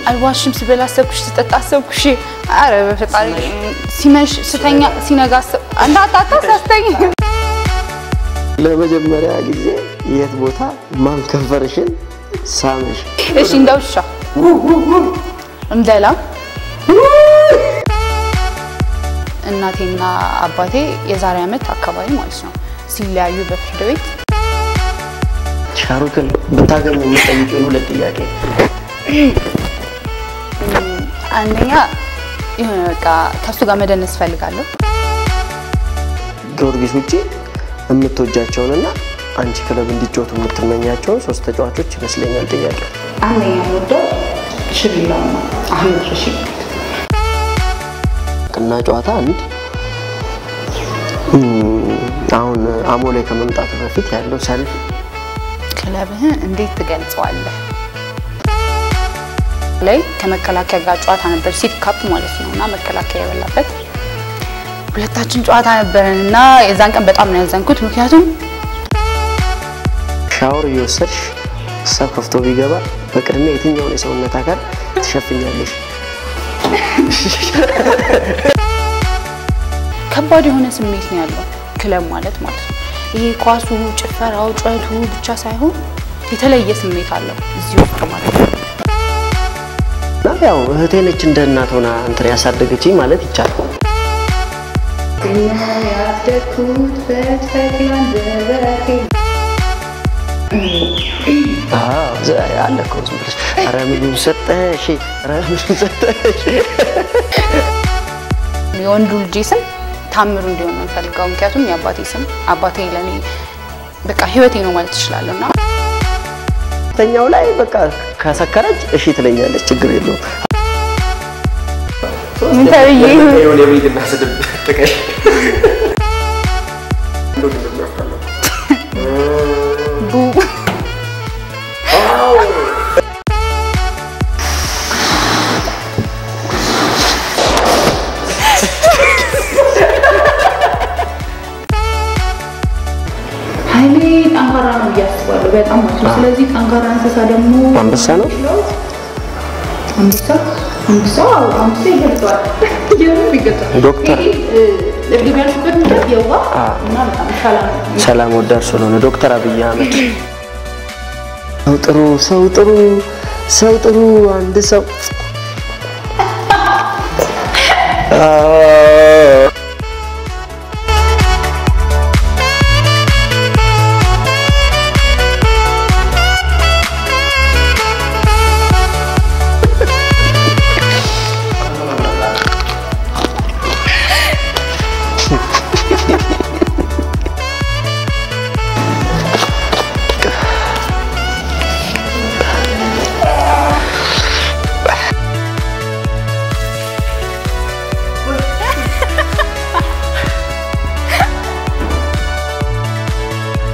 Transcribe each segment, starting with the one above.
አልዋሽም ስበላ አሰብኩሽ ስጠጣ አሰብኩሽ አረ በፈጣሪ ሲመሽ ስተኛ ሲነጋ አንዳጣጣ ሳስተኝ ለመጀመሪያ ጊዜ የት ቦታ ማን ከንፈርሽን ሳምሽ እሺ እንደውሻ እንደላ እናቴና አባቴ የዛሬ አመት አካባቢ ማለት ነው ሲለያዩ በፍርድ ቤት ሻሩክን ብታገኙ የምትጠይቂው ሁለት ጥያቄ አንደኛ ይሄን በቃ ከሱ ጋር መደነስ ፈልጋለሁ ጊዮርጊስ ውጪ የምትወጃቸውንና አንቺ ክለብ እንዲጫወቱ የምትመኛቸው ሶስት ተጫዋቾች ይመስለኛል ጥያቄ አንደኛ ወዶ ሽቢላው አሁን እሺ እና ጨዋታ አንድ አሁን አሞሌ ከመምጣቱ በፊት ያለው ሰልፍ ክለብህ እንዴት ትገልጸዋለህ ላይ ከመከላከያ ጋር ጨዋታ ነበር ሲት ካፕ ማለት ነውና መከላከያ የበላበት ሁለታችን ጨዋታ ነበርና የዛን ቀን በጣም ነው ያዘንኩት ምክንያቱም ሻወር ይወሰድሽ ሰብ ከፍቶ ቢገባ በቅድሜ የትኛውን የሰውነት አካል ትሸፍኛለሽ ከባድ የሆነ ስሜት ነው ያለው ክለብ ማለት ነው ይሄ ኳሱ ጭፈራው ጨዋቱ ብቻ ሳይሆን የተለየ ስሜት አለው እዚህ ውስጥ ማለት ነው ያው እህቴ ነች እንደ እናት ሆና እንትን ያሳደገችኝ ማለት ይቻላል ያደኩት በተክላን ዘበቴ አለከው ዝምብለሽ አረምን ሰጠሽ የወንዱ ልጅ ስም ታምሩ እንዲሆን ነው ፈልጋው ምክንያቱም ያባቴ ስም አባቴ ለኔ በቃ ህይወቴ ነው ማለት ይችላልና ተኛው ላይ በቃ ካሰከረች እሺ ትለኛለች ችግር የለውም ምን ታየኝ የሆነ የቤትና ስድብ ተቀሽ ጠንካራ ነው ያስባሉ በጣም ማለት ነው ስለዚህ ጠንካራ እንስሳ ደግሞ አንበሳ ነው አንበሳ ይገልጻል ዶክተር ለግቢያችሁበት የዋ እና በጣም ሰላም ወዳር ስለሆነ ዶክተር አብይ አህመድ ሰው ጥሩ አንድ ሰው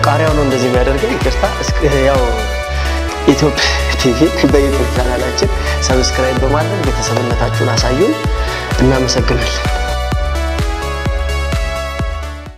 ቃሪያው ነው እንደዚህ የሚያደርገው ይቅርታ ያው ኢትዮጵያ ቲቪ በዩቲዩብ ቻናላችን ሰብስክራይብ በማድረግ ቤተሰብነታችሁን አሳዩን እናመሰግናለን